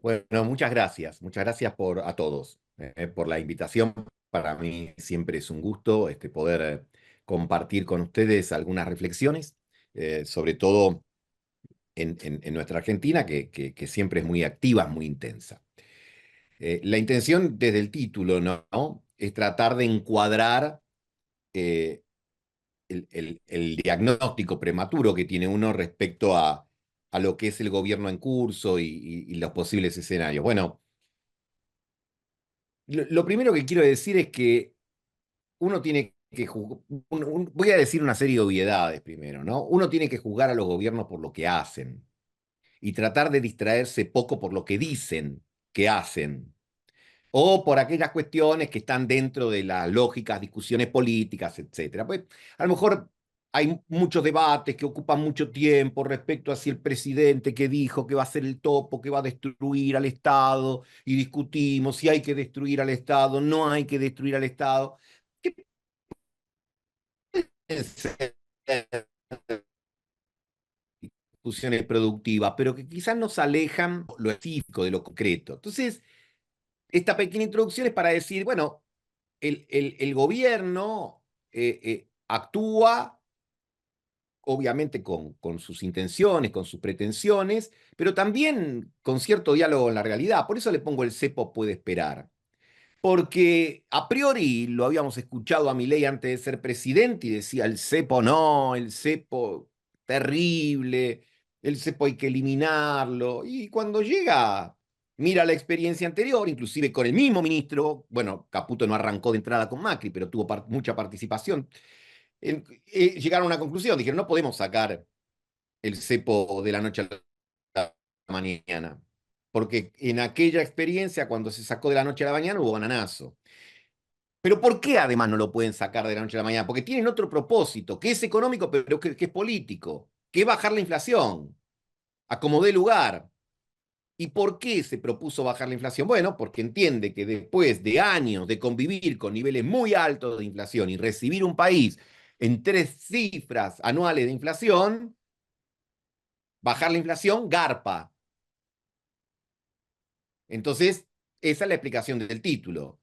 Bueno, muchas gracias a todos por la invitación. Para mí siempre es un gusto poder compartir con ustedes algunas reflexiones, sobre todo en nuestra Argentina, que siempre es muy activa, muy intensa. La intención desde el título, ¿no? Es tratar de encuadrar eh, el diagnóstico prematuro que tiene uno respecto a lo que es el gobierno en curso y los posibles escenarios. Bueno, lo primero que quiero decir es que uno tiene que juzgar, voy a decir una serie de obviedades primero, ¿no? Uno tiene que juzgar a los gobiernos por lo que hacen y tratar de distraerse poco por lo que dicen que hacen, o por aquellas cuestiones que están dentro de las lógicas discusiones políticas, etcétera. Pues a lo mejor hay muchos debates que ocupan mucho tiempo respecto a si el presidente que dijo que va a ser el topo, que va a destruir al Estado, y discutimos si hay que destruir al Estado, no hay que destruir al Estado. ¿Qué discusiones productivas, pero que quizás nos alejan lo específico de lo concreto? Entonces, esta pequeña introducción es para decir, bueno, el gobierno actúa obviamente con sus intenciones, con sus pretensiones, pero también con cierto diálogo en la realidad. Por eso le pongo el cepo puede esperar. Porque a priori lo habíamos escuchado a Milei antes de ser presidente y decía el cepo no, el cepo terrible, el cepo hay que eliminarlo. Y cuando llega, mira la experiencia anterior, inclusive con el mismo ministro, bueno, Caputo no arrancó de entrada con Macri, pero tuvo mucha participación, llegaron a una conclusión, dijeron no podemos sacar el cepo de la noche a la mañana. Porque en aquella experiencia, cuando se sacó de la noche a la mañana, hubo bananazo. Pero ¿por qué además no lo pueden sacar de la noche a la mañana? Porque tienen otro propósito, que es económico, pero que es político, que es bajar la inflación, a como dé lugar. ¿Y por qué se propuso bajar la inflación? Bueno, porque entiende que después de años de convivir con niveles muy altos de inflación y recibir un país en 3 cifras anuales de inflación, bajar la inflación garpa. Entonces, esa es la explicación del título.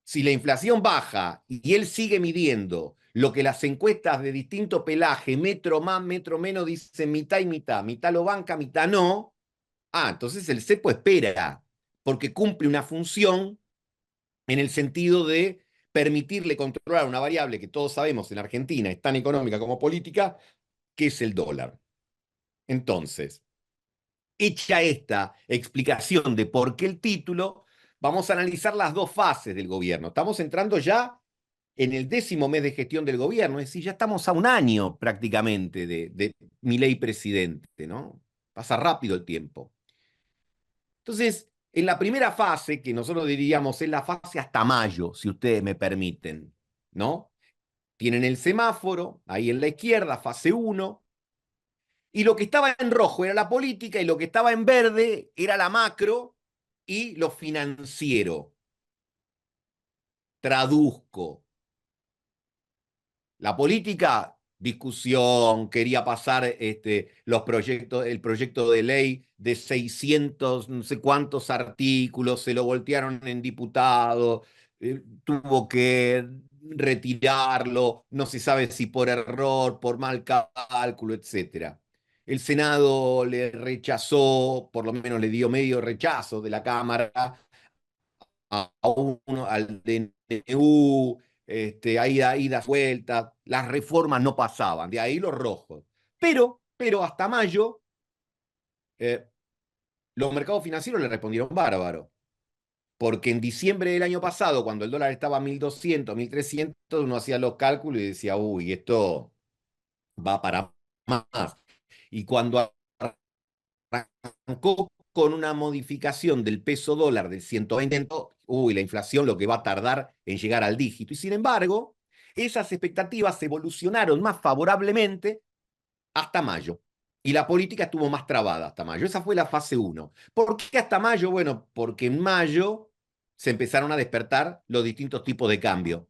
Si la inflación baja y él sigue midiendo lo que las encuestas de distinto pelaje, metro más, metro menos, dicen mitad y mitad lo banca, mitad no, entonces el cepo espera, porque cumple una función en el sentido de permitirle controlar una variable que todos sabemos en Argentina es tan económica como política, que es el dólar. Entonces, hecha esta explicación de por qué el título, vamos a analizar las dos fases del gobierno. Estamos entrando ya en el 10º mes de gestión del gobierno, es decir, ya estamos a un año prácticamente de Milei presidente, ¿no? Pasa rápido el tiempo. Entonces, en la primera fase, que nosotros diríamos es la fase hasta mayo, si ustedes me permiten, ¿no? Tienen el semáforo, ahí en la izquierda, fase 1, y lo que estaba en rojo era la política y lo que estaba en verde era la macro y lo financiero. Traduzco. La política, discusión, quería pasar los proyectos, el proyecto de ley de 600, no sé cuántos artículos, se lo voltearon en diputado, tuvo que retirarlo, no se sabe si por error, por mal cálculo, etcétera. El Senado le rechazó, por lo menos le dio medio rechazo de la Cámara al DNU, ida, vuelta, las reformas no pasaban, de ahí los rojos. Pero hasta mayo, eh, los mercados financieros le respondieron bárbaro, porque en diciembre del año pasado, cuando el dólar estaba a 1.200, 1.300, uno hacía los cálculos y decía, uy, esto va para más. Y cuando arrancó con una modificación del peso dólar del 120, uy, la inflación lo que va a tardar en llegar al dígito. Y sin embargo, esas expectativas evolucionaron más favorablemente hasta mayo. Y la política estuvo más trabada hasta mayo. Esa fue la fase 1. ¿Por qué hasta mayo? Bueno, porque en mayo se empezaron a despertar los distintos tipos de cambio.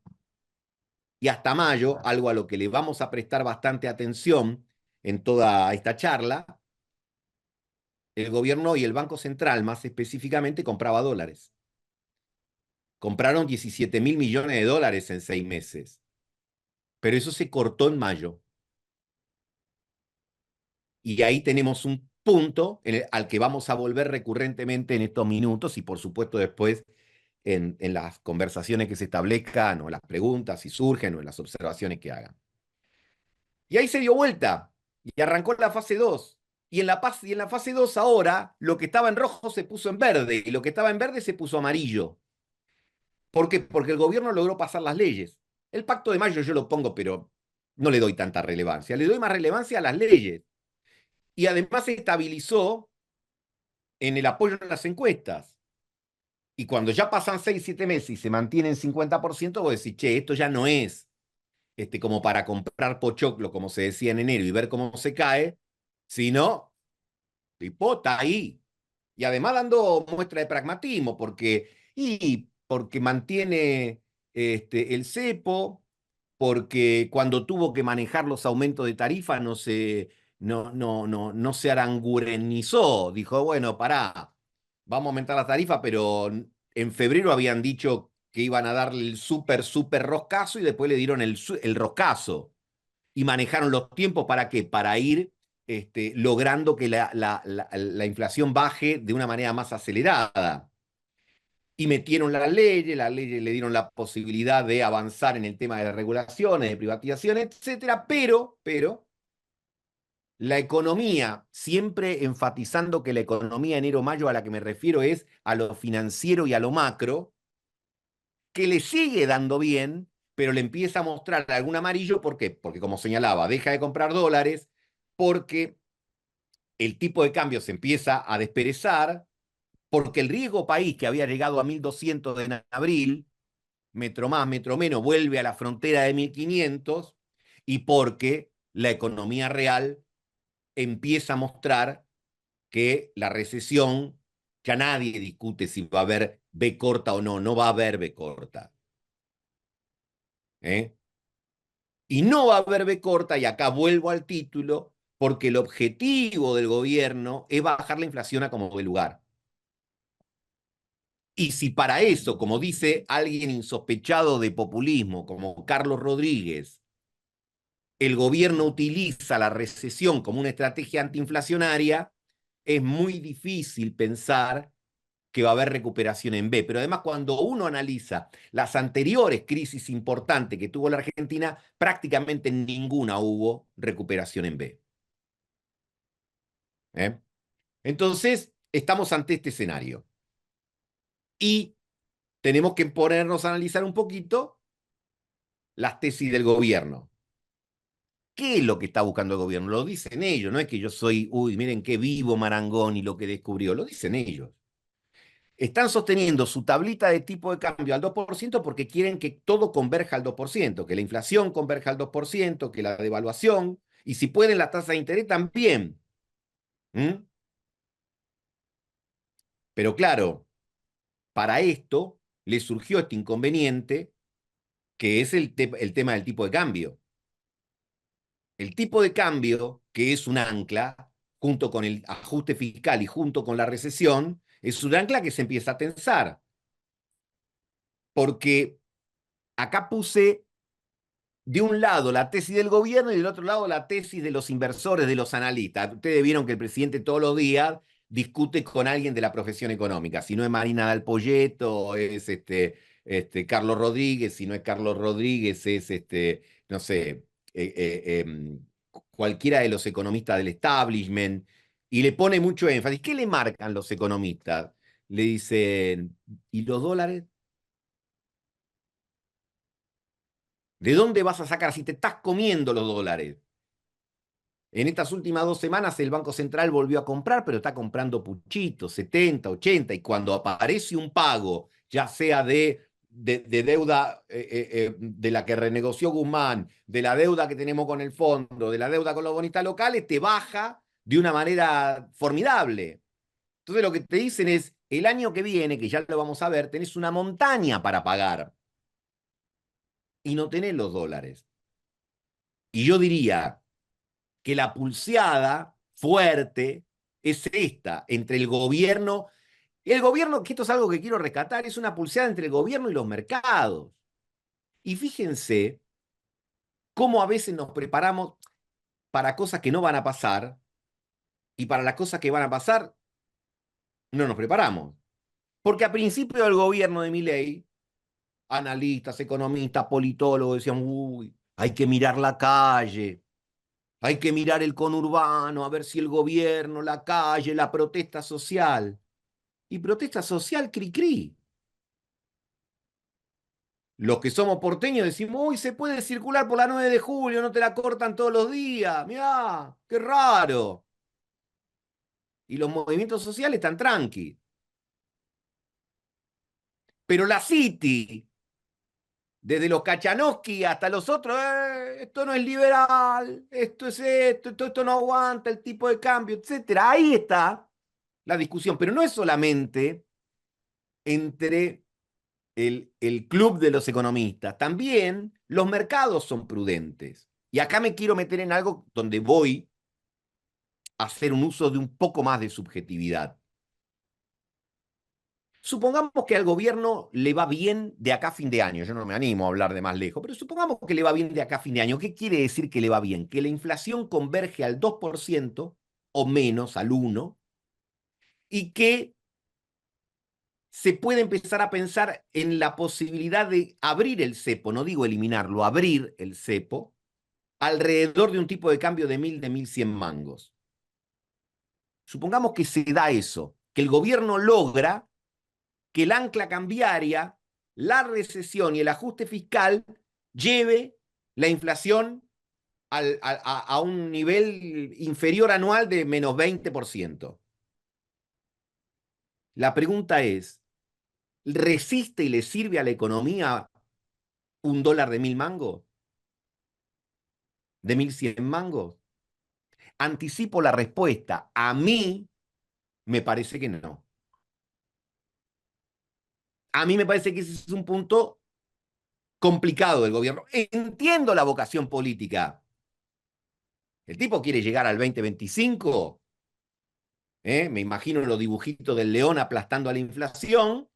Y hasta mayo, algo a lo que le vamos a prestar bastante atención en toda esta charla, el gobierno y el Banco Central, más específicamente, compraba dólares. Compraron 17.000 millones de dólares en 6 meses. Pero eso se cortó en mayo. Y ahí tenemos un punto al que vamos a volver recurrentemente en estos minutos y por supuesto después en las conversaciones que se establezcan o las preguntas si surgen o en las observaciones que hagan. Y ahí se dio vuelta y arrancó la fase 2. Y en la fase 2 ahora lo que estaba en rojo se puso en verde y lo que estaba en verde se puso amarillo. ¿Por qué? Porque el gobierno logró pasar las leyes. El pacto de mayo yo lo pongo, pero no le doy tanta relevancia. Le doy más relevancia a las leyes. Y además se estabilizó en el apoyo en las encuestas. Y cuando ya pasan 6, 7 meses y se mantiene en 50%, vos decís, che, esto ya no es como para comprar pochoclo, como se decía en enero, y ver cómo se cae, sino, tipo, está ahí. Y además dando muestra de pragmatismo, porque mantiene el cepo, porque cuando tuvo que manejar los aumentos de tarifa no se arangurenizó. Dijo, bueno, pará, vamos a aumentar la tarifa, pero en febrero habían dicho que iban a darle el súper roscazo y después le dieron el roscazo. Y manejaron los tiempos ¿para qué? Para ir logrando que la inflación baje de una manera más acelerada. Y metieron las leyes le dieron la posibilidad de avanzar en el tema de regulaciones, de privatizaciones, etcétera, pero la economía, siempre enfatizando que la economía enero-mayo a la que me refiero es a lo financiero y a lo macro, que le sigue dando bien, pero le empieza a mostrar algún amarillo. ¿Por qué? Porque, como señalaba, deja de comprar dólares, porque el tipo de cambio se empieza a desperezar, porque el riesgo país que había llegado a 1.200 en abril, metro más, metro menos, vuelve a la frontera de 1.500, y porque la economía real empieza a mostrar que la recesión, ya nadie discute si va a haber B corta o no, no va a haber B corta. ¿Eh? Y no va a haber B corta, y acá vuelvo al título, porque el objetivo del gobierno es bajar la inflación a como de lugar. Y si para eso, como dice alguien insospechado de populismo, como Carlos Rodríguez, el gobierno utiliza la recesión como una estrategia antiinflacionaria, es muy difícil pensar que va a haber recuperación en B. Pero además, cuando uno analiza las anteriores crisis importantes que tuvo la Argentina, prácticamente en ninguna hubo recuperación en B. ¿Eh? Entonces, estamos ante este escenario. Y tenemos que ponernos a analizar un poquito las tesis del gobierno. ¿Qué es lo que está buscando el gobierno? Lo dicen ellos, no es que yo soy, uy, miren qué vivo Marangón y lo que descubrió, lo dicen ellos. Están sosteniendo su tablita de tipo de cambio al 2% porque quieren que todo converja al 2%, que la inflación converja al 2%, que la devaluación, y si pueden la tasa de interés también. ¿Mm? Pero claro, para esto le surgió este inconveniente que es el tema del tipo de cambio. El tipo de cambio, que es un ancla, junto con el ajuste fiscal y junto con la recesión, es un ancla que se empieza a tensar. Porque acá puse de un lado la tesis del gobierno y del otro lado la tesis de los inversores, de los analistas. Ustedes vieron que el presidente todos los días discute con alguien de la profesión económica. Si no es Marina Dal Poyetto, es Carlos Rodríguez. Si no es Carlos Rodríguez, es no sé, cualquiera de los economistas del establishment. Y le pone mucho énfasis. ¿Qué le marcan los economistas? Le dicen, ¿y los dólares? ¿De dónde vas a sacar si te estás comiendo los dólares? En estas últimas 2 semanas el Banco Central volvió a comprar, pero está comprando puchitos, 70, 80, y cuando aparece un pago, ya sea de deuda de la que renegoció Guzmán, de la deuda que tenemos con el fondo, de la deuda con los bonistas locales, te baja de una manera formidable. Entonces lo que te dicen es, el año que viene, que ya lo vamos a ver, tenés una montaña para pagar y no tenés los dólares. Y yo diría que la pulseada fuerte es esta, entre el gobierno. El gobierno, que esto es algo que quiero rescatar, es una pulseada entre el gobierno y los mercados. Y fíjense cómo a veces nos preparamos para cosas que no van a pasar y para las cosas que van a pasar no nos preparamos. Porque a principio del gobierno de Milei, analistas, economistas, politólogos decían, uy, hay que mirar la calle, hay que mirar el conurbano, a ver si el gobierno, la calle, la protesta social. Y protesta social, cri-cri. Los que somos porteños decimos, uy, se puede circular por la 9 de julio, no te la cortan todos los días. Mirá, qué raro. Y los movimientos sociales están tranqui. Pero la City, desde los Kachanowski hasta los otros, esto no es liberal, esto es esto no aguanta el tipo de cambio, etcétera. Ahí está la discusión, pero no es solamente entre el club de los economistas, también los mercados son prudentes. Y acá me quiero meter en algo donde voy a hacer un uso de un poco más de subjetividad. Supongamos que al gobierno le va bien de acá a fin de año. Yo no me animo a hablar de más lejos, pero supongamos que le va bien de acá a fin de año. ¿Qué quiere decir que le va bien? Que la inflación converge al 2% o menos, al 1%, y que se puede empezar a pensar en la posibilidad de abrir el cepo, no digo eliminarlo, abrir el cepo, alrededor de un tipo de cambio de 1.000, de 1.100 mangos. Supongamos que se da eso, que el gobierno logra que el ancla cambiaria, la recesión y el ajuste fiscal lleve la inflación a un nivel inferior anual de menos 20%. La pregunta es, ¿resiste y le sirve a la economía un dólar de 1.000 mangos? ¿De 1.100 mangos? Anticipo la respuesta. A mí me parece que no. A mí me parece que ese es un punto complicado del gobierno. Entiendo la vocación política. El tipo quiere llegar al 2025. Me imagino los dibujitos del león aplastando a la inflación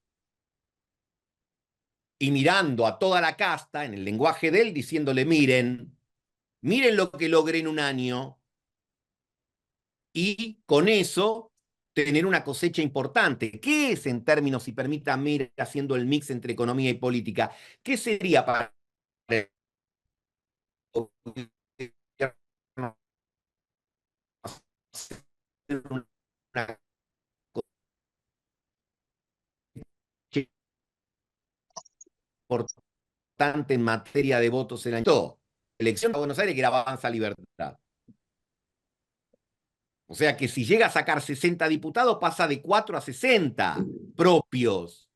y mirando a toda la casta en el lenguaje de él, diciéndole, miren lo que logré en un año, y con eso tener una cosecha importante. ¿Qué es en términos, si permítanme ir haciendo el mix entre economía y política? ¿Qué sería para el gobierno hacer una cosecha importante en materia de votos el año? Elección de Buenos Aires, que era Avanza Libertad. O sea que si llega a sacar 60 diputados, pasa de 4 a 60 propios.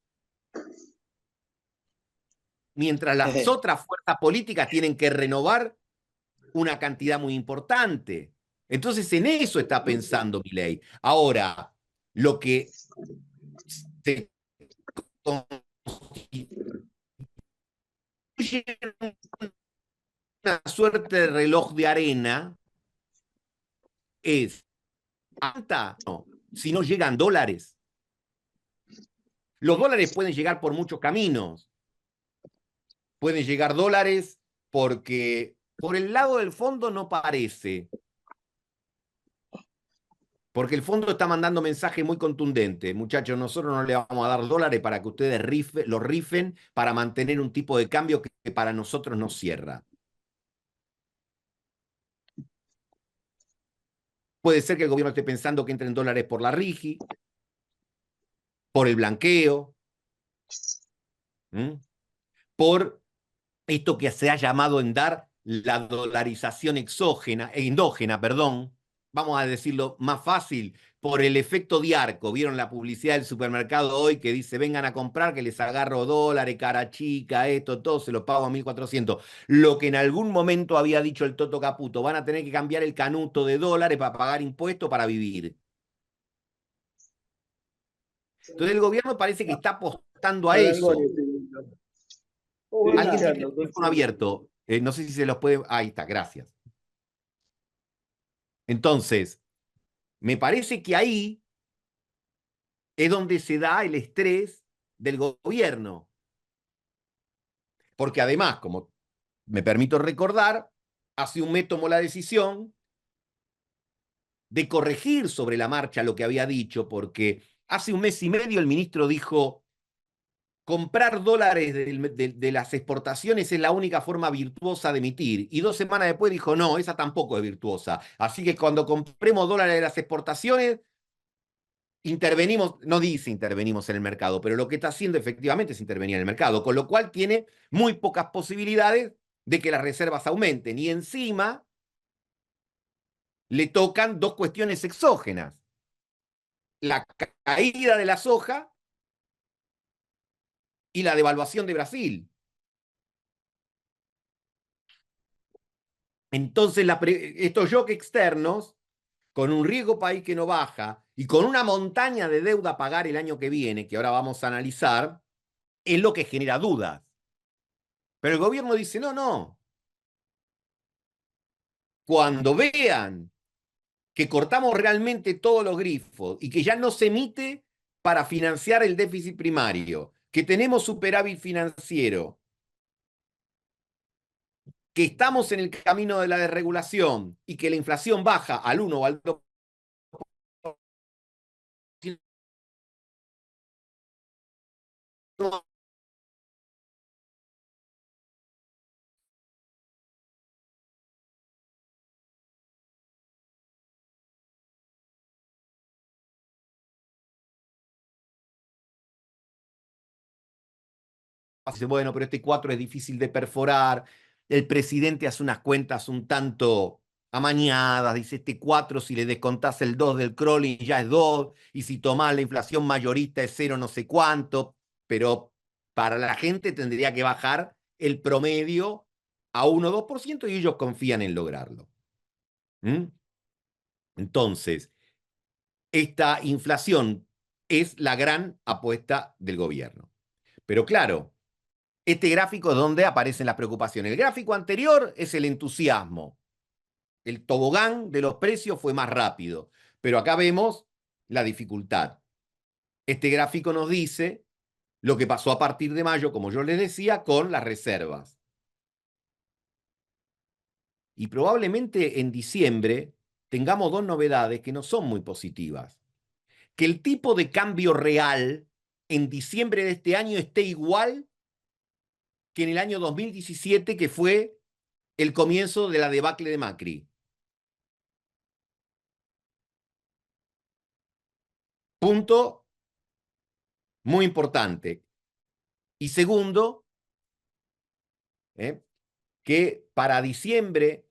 Mientras las otras fuerzas políticas tienen que renovar una cantidad muy importante. Entonces, en eso está pensando Milei. Ahora, lo que se constituye una suerte de reloj de arena es, no, si no llegan dólares. Los dólares pueden llegar por muchos caminos. Pueden llegar dólares porque por el lado del fondo no parece, porque el fondo está mandando mensaje muy contundente. Muchachos, nosotros no le vamos a dar dólares para que ustedes los rifen para mantener un tipo de cambio que para nosotros nos cierra. Puede ser que el gobierno esté pensando que entren dólares por la RIGI, por el blanqueo, por esto que se ha llamado en dar la dolarización endógena, perdón, vamos a decirlo más fácil, por el efecto Diarco. ¿Vieron la publicidad del supermercado hoy que dice, vengan a comprar que les agarro dólares, cara chica, esto, todo, se los pago a 1.400? Lo que en algún momento había dicho el Toto Caputo, van a tener que cambiar el canuto de dólares para pagar impuestos para vivir. Entonces el gobierno parece que está apostando a eso. Alguien tiene el teléfono abierto. No sé si se los puede. Ahí está, gracias. Entonces, Me parece que ahí es donde se da el estrés del gobierno. Porque además, como me permito recordar, hace un mes tomó la decisión de corregir sobre la marcha lo que había dicho, porque hace un mes y medio el ministro dijo, comprar dólares de las exportaciones es la única forma virtuosa de emitir. Y 2 semanas después dijo, no, esa tampoco es virtuosa. Así que cuando compremos dólares de las exportaciones, intervenimos, no dice intervenimos en el mercado, pero lo que está haciendo efectivamente es intervenir en el mercado, con lo cual tiene muy pocas posibilidades de que las reservas aumenten. Y encima le tocan dos cuestiones exógenas. La caída de la soja y la devaluación de Brasil. Entonces, estos shocks externos, con un riesgo país que no baja y con una montaña de deuda a pagar el año que viene, que ahora vamos a analizar, es lo que genera dudas. Pero el gobierno dice, no, no. Cuando vean que cortamos realmente todos los grifos y que ya no se emite para financiar el déficit primario, que tenemos superávit financiero, que estamos en el camino de la desregulación y que la inflación baja al 1 o al 2%, dice, bueno, pero este 4 es difícil de perforar. El presidente hace unas cuentas un tanto amañadas. Dice, este 4 si le descontás el 2 del crawling ya es 2. Y si tomás la inflación mayorista es 0 no sé cuánto. Pero para la gente tendría que bajar el promedio a 1 o 2% y ellos confían en lograrlo. ¿Mm? Entonces, esta inflación es la gran apuesta del gobierno. Pero claro, este gráfico es donde aparecen las preocupaciones. El gráfico anterior es el entusiasmo. El tobogán de los precios fue más rápido, pero acá vemos la dificultad. Este gráfico nos dice lo que pasó a partir de mayo, como yo les decía, con las reservas. Y probablemente en diciembre tengamos dos novedades que no son muy positivas. Que el tipo de cambio real en diciembre de este año esté igual que en el año 2017, que fue el comienzo de la debacle de Macri. Punto muy importante. Y segundo, que para diciembre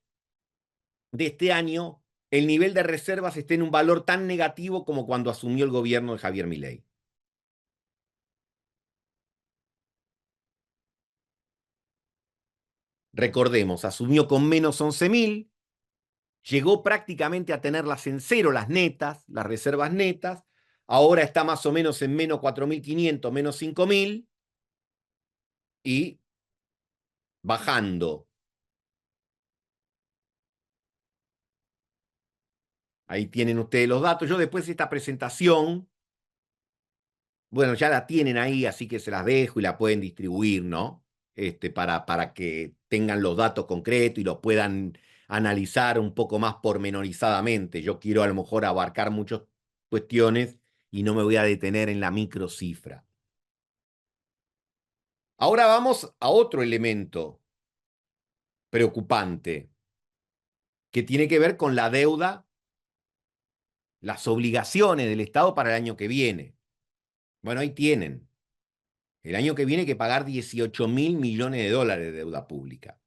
de este año el nivel de reservas esté en un valor tan negativo como cuando asumió el gobierno de Javier Milei. Recordemos, asumió con menos 11.000, llegó prácticamente a tenerlas en cero las netas, las reservas netas, ahora está más o menos en menos 4.500, menos 5.000 y bajando. Ahí tienen ustedes los datos. Yo después de esta presentación, bueno, ya la tienen ahí, así que se las dejo y la pueden distribuir, ¿no? Para que tengan los datos concretos y los puedan analizar un poco más pormenorizadamente. Yo quiero a lo mejor abarcar muchas cuestiones y no me voy a detener en la microcifra. Ahora vamos a otro elemento preocupante que tiene que ver con la deuda, las obligaciones del Estado para el año que viene. Bueno, ahí tienen. El año que viene hay que pagar 18.000 millones de dólares de deuda pública.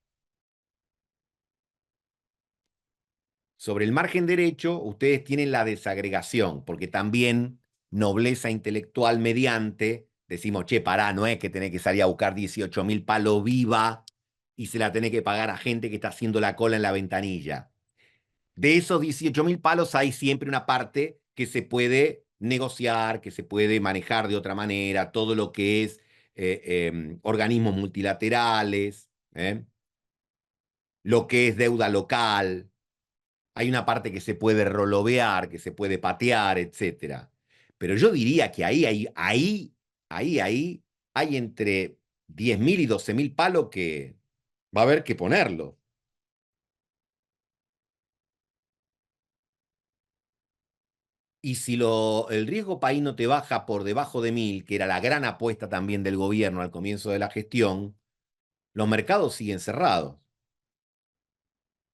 Sobre el margen derecho, ustedes tienen la desagregación, porque también nobleza intelectual mediante, decimos, che, pará, no es que tenés que salir a buscar 18.000 palos viva y se la tenés que pagar a gente que está haciendo la cola en la ventanilla. De esos 18.000 palos hay siempre una parte que se puede negociar, que se puede manejar de otra manera, todo lo que es organismos multilaterales, lo que es deuda local. hay una parte que se puede rolovear, que se puede patear, etcétera. Pero yo diría que ahí hay entre 10.000 y 12.000 palos que va a haber que ponerlo. Y si el riesgo país no te baja por debajo de 1.000, que era la gran apuesta también del gobierno al comienzo de la gestión, los mercados siguen cerrados.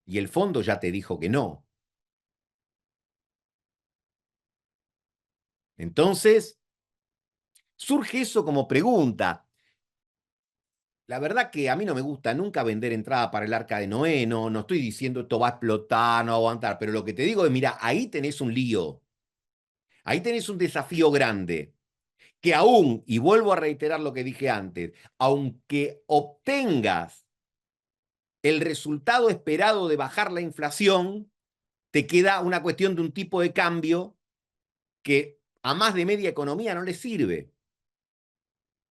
Y el fondo ya te dijo que no. Entonces, surge eso como pregunta. La verdad que a mí no me gusta nunca vender entrada para el Arca de Noé, no estoy diciendo esto va a explotar, no va a aguantar, pero lo que te digo es, mira, ahí tenés un lío, ahí tenés un desafío grande, que aún, y vuelvo a reiterar lo que dije antes, aunque obtengas el resultado esperado de bajar la inflación, te queda una cuestión de un tipo de cambio que a más de media economía no le sirve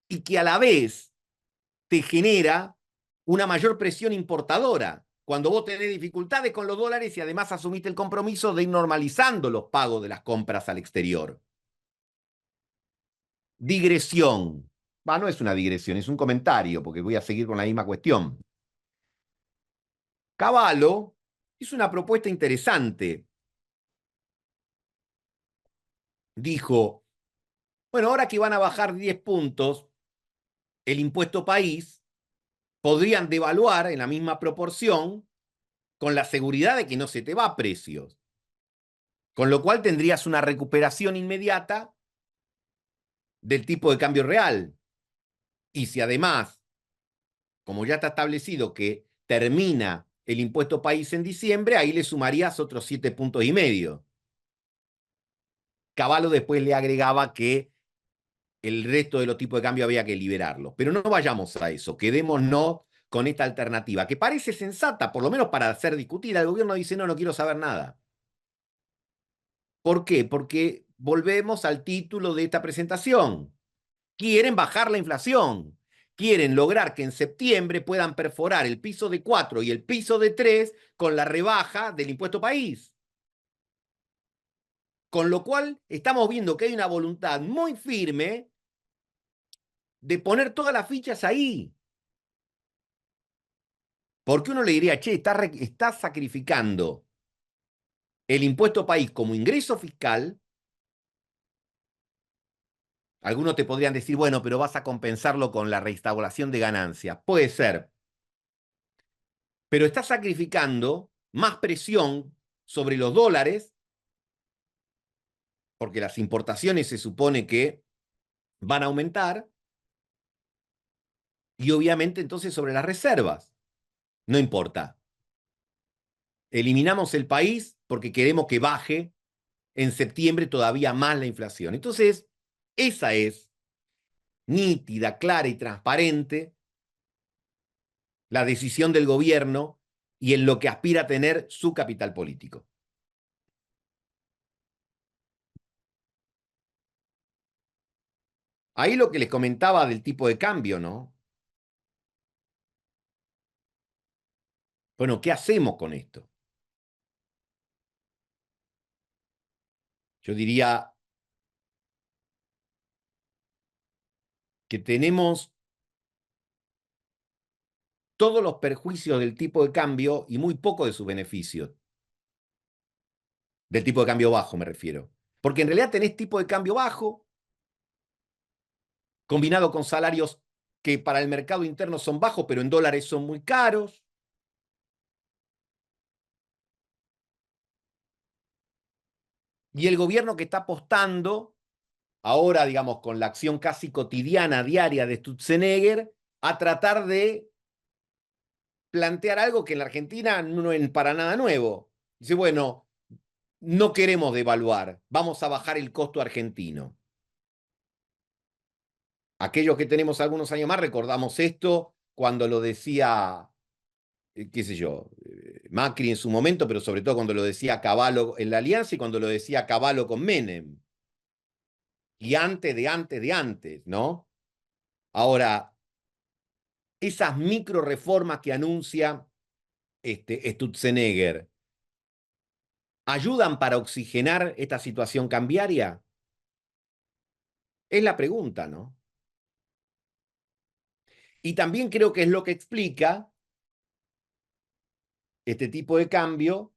y que a la vez te genera una mayor presión importadora. Cuando vos tenés dificultades con los dólares y además asumiste el compromiso de ir normalizando los pagos de las compras al exterior. Digresión. No es una digresión, es un comentario, porque voy a seguir con la misma cuestión. Cavallo hizo una propuesta interesante. Dijo, bueno, ahora que van a bajar 10 puntos el impuesto país, podrían devaluar en la misma proporción con la seguridad de que no se te va a precios. Con lo cual tendrías una recuperación inmediata del tipo de cambio real. Y si además, como ya está establecido que termina el impuesto país en diciembre, ahí le sumarías otros 7,5 puntos. Cavallo después le agregaba que el resto de los tipos de cambio había que liberarlos. Pero no vayamos a eso, quedémonos con esta alternativa, que parece sensata, por lo menos para ser discutida. El gobierno dice, no quiero saber nada. ¿Por qué? Porque volvemos al título de esta presentación. Quieren bajar la inflación. Quieren lograr que en septiembre puedan perforar el piso de 4 y el piso de 3 con la rebaja del impuesto país. Con lo cual estamos viendo que hay una voluntad muy firme de poner todas las fichas ahí. Porque uno le diría, che, está sacrificando el impuesto país como ingreso fiscal. Algunos te podrían decir, bueno, pero vas a compensarlo con la reinstauración de ganancias. Puede ser. Pero está sacrificando más presión sobre los dólares, porque las importaciones se supone que van a aumentar, y obviamente entonces sobre las reservas. No importa. Eliminamos el país porque queremos que baje en septiembre todavía más la inflación. Entonces, esa es nítida, clara y transparente la decisión del gobierno y en lo que aspira a tener su capital político. Ahí lo que les comentaba del tipo de cambio, ¿no? Bueno, ¿qué hacemos con esto? Yo diría que tenemos todos los perjuicios del tipo de cambio y muy poco de sus beneficios. Del tipo de cambio bajo, me refiero. Porque en realidad tenés tipo de cambio bajo, combinado con salarios que para el mercado interno son bajos, pero en dólares son muy caros. Y el gobierno que está apostando, ahora, digamos, con la acción casi cotidiana, diaria de Sturzenegger, a tratar de plantear algo que en la Argentina no es para nada nuevo. Dice, bueno, no queremos devaluar, vamos a bajar el costo argentino. Aquellos que tenemos algunos años más recordamos esto cuando lo decía, qué sé yo, Macri en su momento, pero sobre todo cuando lo decía Cavallo en la Alianza y cuando lo decía Cavallo con Menem. Y antes, ¿no? Ahora, esas micro reformas que anuncia Sturzenegger, ayudan para oxigenar esta situación cambiaria? Es la pregunta, ¿no? Y también creo que es lo que explica este tipo de cambio,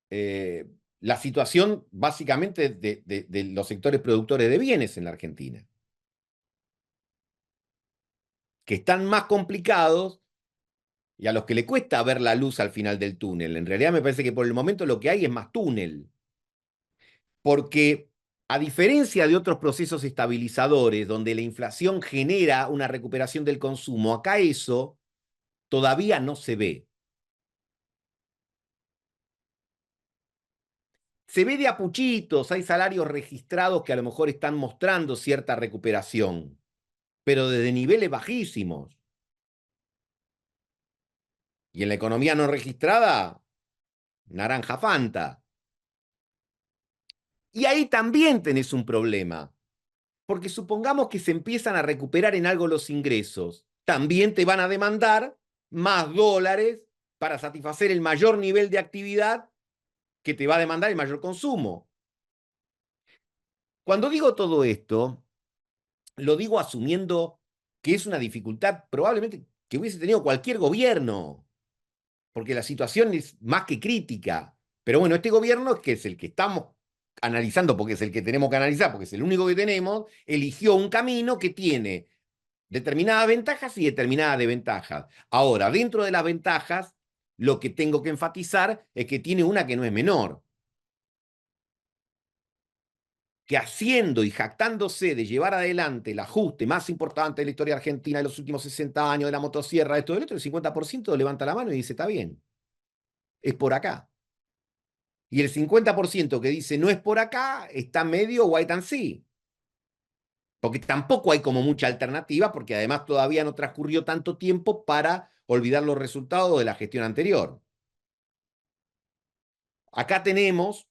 eh, la situación básicamente de los sectores productores de bienes en la Argentina, que están más complicados y a los que le cuesta ver la luz al final del túnel. En realidad me parece que por el momento lo que hay es más túnel, porque a diferencia de otros procesos estabilizadores donde la inflación genera una recuperación del consumo, acá eso todavía no se ve. Se ve de a puchitos, hay salarios registrados que a lo mejor están mostrando cierta recuperación, pero desde niveles bajísimos. Y en la economía no registrada, naranja Fanta. Y ahí también tenés un problema, porque supongamos que se empiezan a recuperar en algo los ingresos, también te van a demandar más dólares para satisfacer el mayor nivel de actividad que te va a demandar el mayor consumo. Cuando digo todo esto, lo digo asumiendo que es una dificultad probablemente que hubiese tenido cualquier gobierno, porque la situación es más que crítica. Pero bueno, este gobierno, que es el que estamos analizando, porque es el que tenemos que analizar, porque es el único que tenemos, eligió un camino que tiene determinadas ventajas y determinadas desventajas. Ahora, dentro de las ventajas, lo que tengo que enfatizar es que tiene una que no es menor, que haciendo y jactándose de llevar adelante el ajuste más importante de la historia argentina de los últimos 60 años, de la motosierra, esto del otro, el 50% levanta la mano y dice, está bien, es por acá. Y el 50% que dice no es por acá, está medio white and see. Porque tampoco hay como mucha alternativa, porque además todavía no transcurrió tanto tiempo para olvidar los resultados de la gestión anterior. Acá tenemos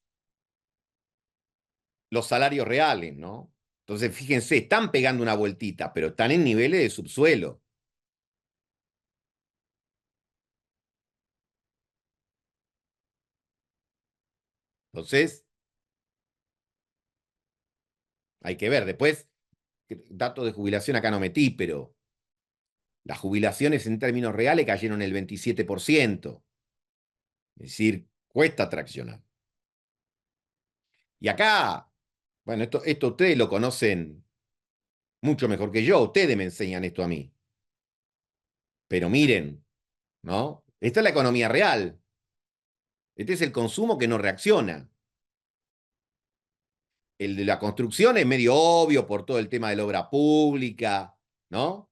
los salarios reales, ¿no? Entonces, fíjense, están pegando una vueltita, pero están en niveles de subsuelo. Entonces, hay que ver. Después, datos de jubilación acá no metí, pero las jubilaciones en términos reales cayeron el 27%. Es decir, cuesta traccionar. Y acá, bueno, esto ustedes lo conocen mucho mejor que yo, ustedes me enseñan esto a mí. Pero miren, ¿no? Esta es la economía real. Este es el consumo que no reacciona. El de la construcción es medio obvio por todo el tema de la obra pública, ¿no?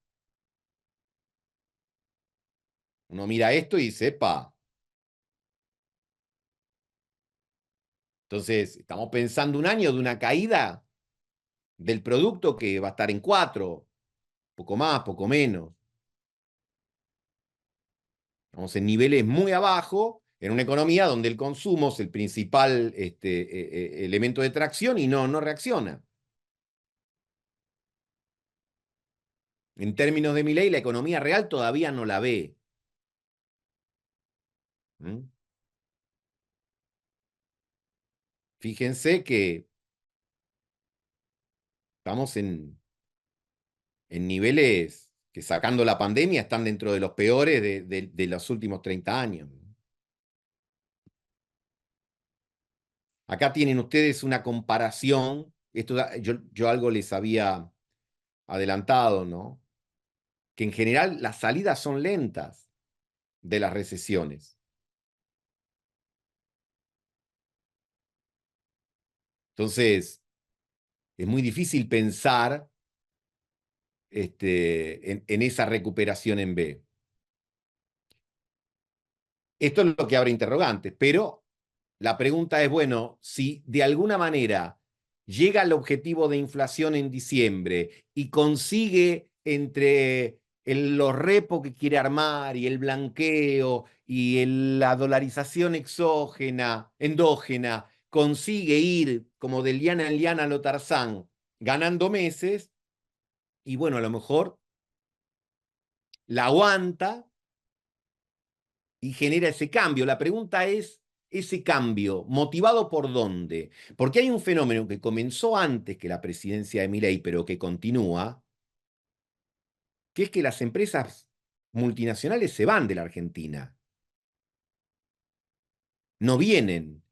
Uno mira esto y dice, epa. Entonces, estamos pensando un año de una caída del producto que va a estar en 4, poco más, poco menos. Estamos en niveles muy abajo, en una economía donde el consumo es el principal elemento de tracción y no reacciona. En términos de Milei, la economía real todavía no la ve. ¿Mm? Fíjense que estamos en niveles que sacando la pandemia están dentro de los peores de los últimos 30 años. Acá tienen ustedes una comparación, esto yo algo les había adelantado, ¿no? Que en general las salidas son lentas de las recesiones. Entonces, es muy difícil pensar en esa recuperación en B. Esto es lo que abre interrogantes, pero la pregunta es, bueno, si de alguna manera llega al objetivo de inflación en diciembre y consigue entre los repos que quiere armar y el blanqueo y la dolarización exógena, endógena, consigue ir como de liana en liana a lo Tarzán, ganando meses, y bueno, a lo mejor la aguanta y genera ese cambio. La pregunta es ese cambio? ¿Motivado por dónde? Porque hay un fenómeno que comenzó antes que la presidencia de Milei, pero que continúa, que es que las empresas multinacionales se van de la Argentina, no vienen.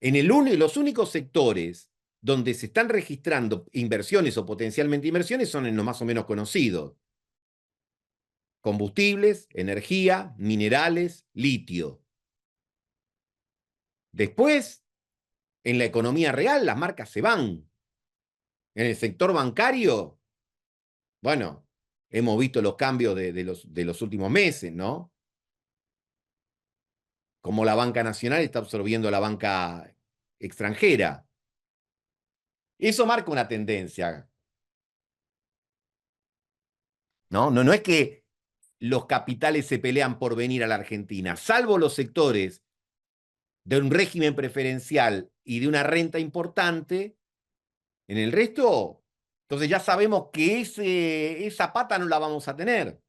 Los únicos sectores donde se están registrando inversiones o potencialmente inversiones son en los más o menos conocidos. Combustibles, energía, minerales, litio. Después, en la economía real, las marcas se van. En el sector bancario, bueno, hemos visto los cambios de los últimos meses, ¿no? Como la banca nacional está absorbiendo a la banca extranjera. Eso marca una tendencia, ¿no? No es que los capitales se pelean por venir a la Argentina, salvo los sectores de un régimen preferencial y de una renta importante, en el resto, entonces ya sabemos que esa pata no la vamos a tener.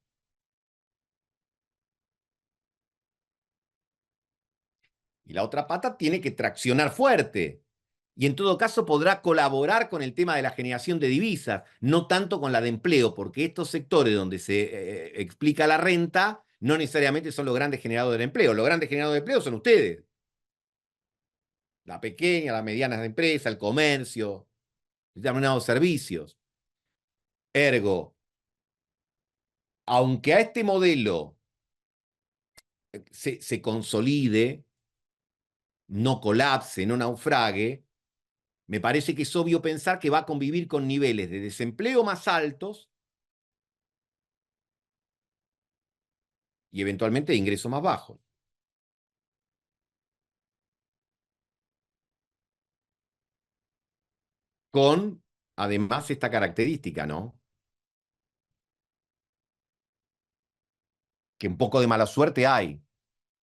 Y la otra pata tiene que traccionar fuerte. Y en todo caso podrá colaborar con el tema de la generación de divisas, no tanto con la de empleo, porque estos sectores donde se explica la renta no necesariamente son los grandes generadores de empleo. Los grandes generadores de empleo son ustedes. La pequeña, la mediana empresa, el comercio, determinados servicios. Ergo, aunque a este modelo se consolide, no colapse, no naufrague, me parece que es obvio pensar que va a convivir con niveles de desempleo más altos y eventualmente de ingresos más bajos. Con, además, esta característica, ¿no? Que un poco de mala suerte hay.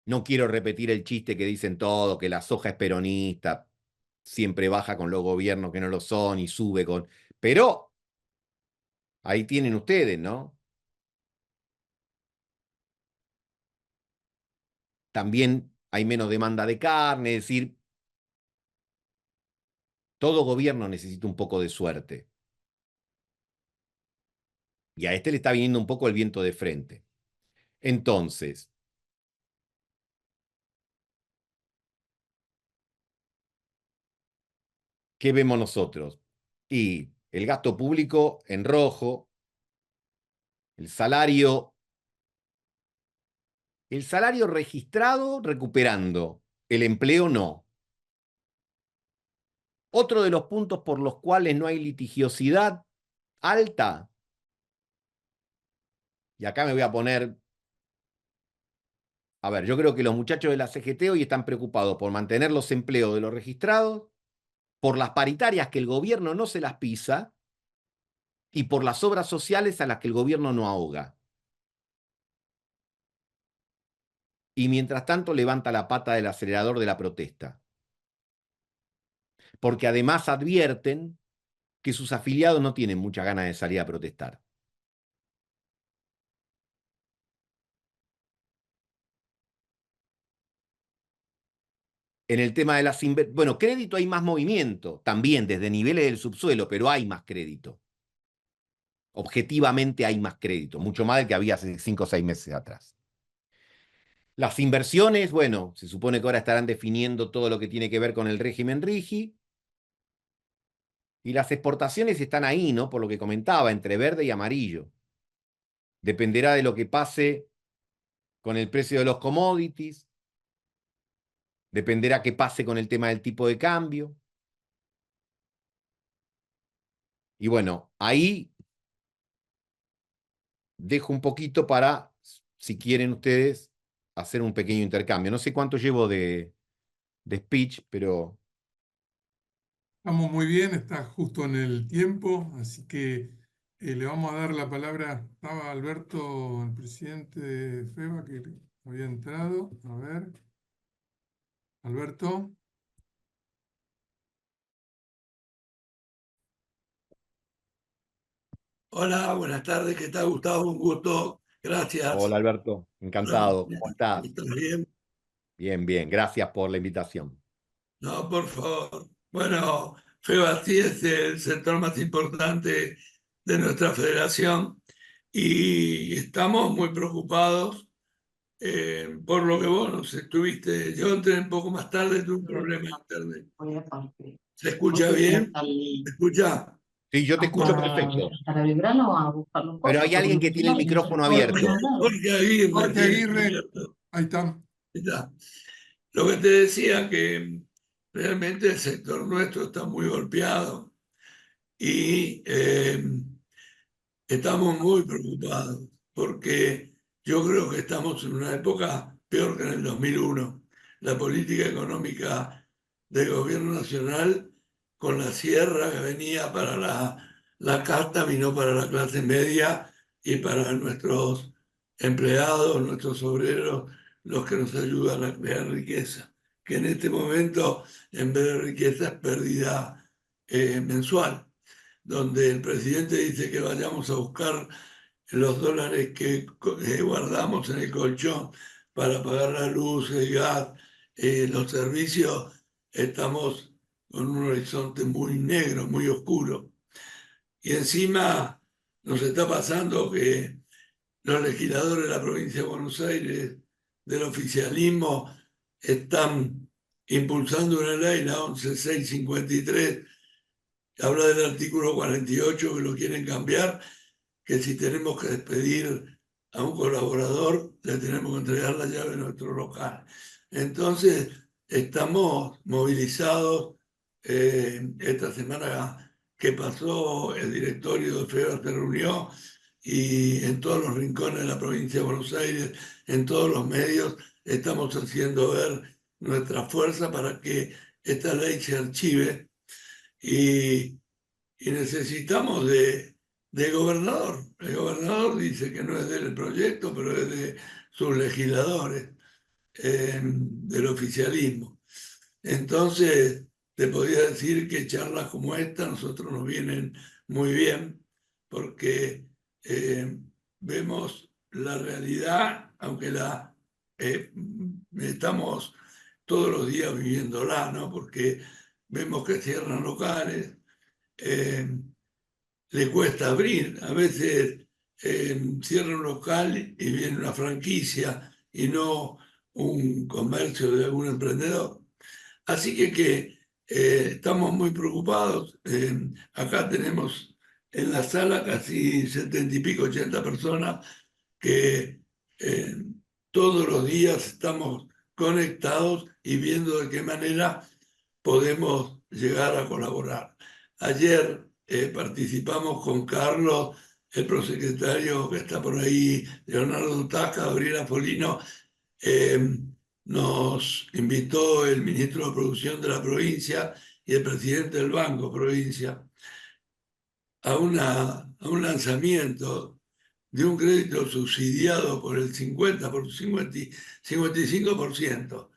No quiero repetir el chiste que dicen todos, que la soja es peronista, siempre baja con los gobiernos que no lo son y sube con... Pero ahí tienen ustedes, ¿no? También hay menos demanda de carne, es decir, todo gobierno necesita un poco de suerte. Y a este le está viniendo un poco el viento de frente. Entonces, ¿qué vemos nosotros? Y el gasto público en rojo, el salario registrado recuperando, el empleo no. Otro de los puntos por los cuales no hay litigiosidad alta, y acá me voy a poner, a ver, yo creo que los muchachos de la CGT hoy están preocupados por mantener los empleos de los registrados, por las paritarias que el gobierno no se las pisa y por las obras sociales a las que el gobierno no ahoga. Y mientras tanto levanta la pata del acelerador de la protesta. Porque además advierten que sus afiliados no tienen muchas ganas de salir a protestar. En el tema de las bueno, crédito hay más movimiento, también desde niveles del subsuelo, pero hay más crédito. Objetivamente hay más crédito, mucho más del que había hace 5 o 6 meses atrás. Las inversiones, bueno, se supone que ahora estarán definiendo todo lo que tiene que ver con el régimen RIGI. Y las exportaciones están ahí, ¿no? Por lo que comentaba, entre verde y amarillo. Dependerá de lo que pase con el precio de los commodities, dependerá qué pase con el tema del tipo de cambio. Y bueno, ahí dejo un poquito para, si quieren ustedes, hacer un pequeño intercambio. No sé cuánto llevo de speech, pero... Estamos muy bien, está justo en el tiempo, así que le vamos a dar la palabra. Estaba Alberto, el presidente de FEBA, que había entrado. A ver, Alberto. Hola, buenas tardes, ¿qué tal, Gustavo? Un gusto, gracias. Hola Alberto, Bueno, encantado. ¿Cómo estás? ¿estás bien? Bien, bien. Gracias por la invitación. No, por favor. Bueno, FEBASTI es el sector más importante de nuestra federación y estamos muy preocupados por lo que vos nos estuviste. Yo entré un poco más tarde, tuve un problema de internet. ¿Se escucha bien? ¿Se escucha? Sí, yo te escucho perfecto. Pero hay alguien que tiene el micrófono abierto. Jorge Aguirre. Jorge tiene Aguirre, abierto. ahí está. Ahí está. Lo que te decía que realmente el sector nuestro está muy golpeado y estamos muy preocupados porque yo creo que estamos en una época peor que en el 2001. La política económica del gobierno nacional con la sierra que venía para la casta vino para la clase media y para nuestros empleados, nuestros obreros, los que nos ayudan a crear riqueza, que en este momento en vez de riqueza es pérdida mensual, donde el presidente dice que vayamos a buscar los dólares que guardamos en el colchón para pagar la luz, el gas, los servicios, estamos con un horizonte muy negro, muy oscuro. Y encima nos está pasando que los legisladores de la provincia de Buenos Aires, del oficialismo, están impulsando una ley, la 11653, que habla del artículo 48, que lo quieren cambiar, que si tenemos que despedir a un colaborador, le tenemos que entregar la llave de nuestro local. Entonces, estamos movilizados. Esta semana que pasó, el directorio de FEBA se reunió y en todos los rincones de la provincia de Buenos Aires, en todos los medios, estamos haciendo ver nuestra fuerza para que esta ley se archive y necesitamos de gobernador. El gobernador dice que no es del proyecto, pero es de sus legisladores, del oficialismo. Entonces, te podría decir que charlas como esta a nosotros nos vienen muy bien, porque vemos la realidad, aunque la estamos todos los días viviéndola, ¿no? Porque vemos que cierran locales, le cuesta abrir. A veces cierra un local y viene una franquicia y no un comercio de algún emprendedor. Así que estamos muy preocupados. Acá tenemos en la sala casi 70 y pico, 80 personas que todos los días estamos conectados y viendo de qué manera podemos llegar a colaborar. Ayer participamos con Carlos, el prosecretario que está por ahí, Leonardo Tasca, Gabriela Folino, nos invitó el ministro de Producción de la provincia y el presidente del Banco Provincia a un lanzamiento de un crédito subsidiado por el 55%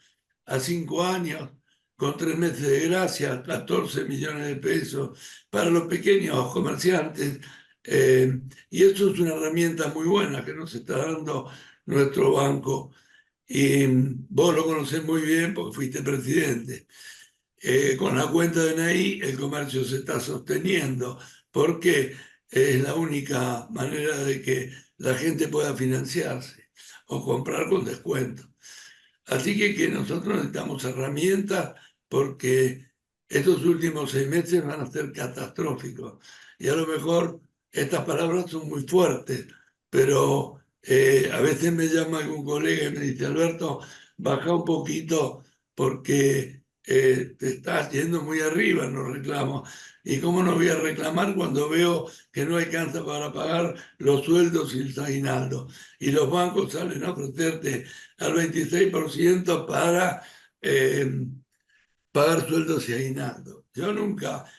a 5 años, con 3 meses de gracia, 14 millones de pesos para los pequeños comerciantes. Y eso es una herramienta muy buena que nos está dando nuestro banco. Y vos lo conocés muy bien porque fuiste presidente. Con la cuenta de DNI el comercio se está sosteniendo porque es la única manera de que la gente pueda financiarse o comprar con descuento. Así que nosotros necesitamos herramientas porque estos últimos 6 meses van a ser catastróficos. Y a lo mejor estas palabras son muy fuertes, pero a veces me llama algún colega y me dice, Alberto, baja un poquito porque te estás yendo muy arriba en los reclamos. ¿Y cómo no voy a reclamar cuando veo que no alcanza para pagar los sueldos y el aguinaldo? Y los bancos salen a ofrecerte al 26% para pagar sueldos y aguinaldo. Yo nunca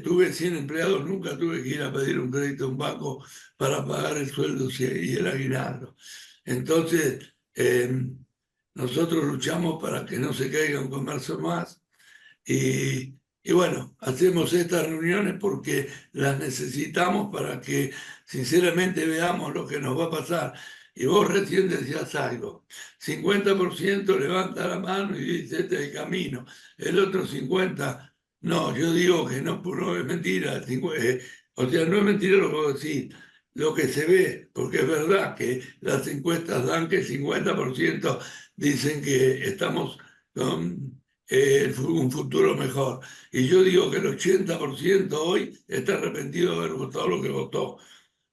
tuve 100 empleados, nunca tuve que ir a pedir un crédito a un banco para pagar el sueldo y el aguinaldo. Entonces, nosotros luchamos para que no se caiga un comercio más y bueno, hacemos estas reuniones porque las necesitamos para que sinceramente veamos lo que nos va a pasar. Y vos recién decías algo, 50% levanta la mano y dice este es el camino, el otro 50%, no, yo digo que no, no es mentira, o sea, no es mentira lo que vos decís, lo que se ve, porque es verdad que las encuestas dan que el 50% dicen que estamos con un futuro mejor. Y yo digo que el 80% hoy está arrepentido de haber votado lo que votó,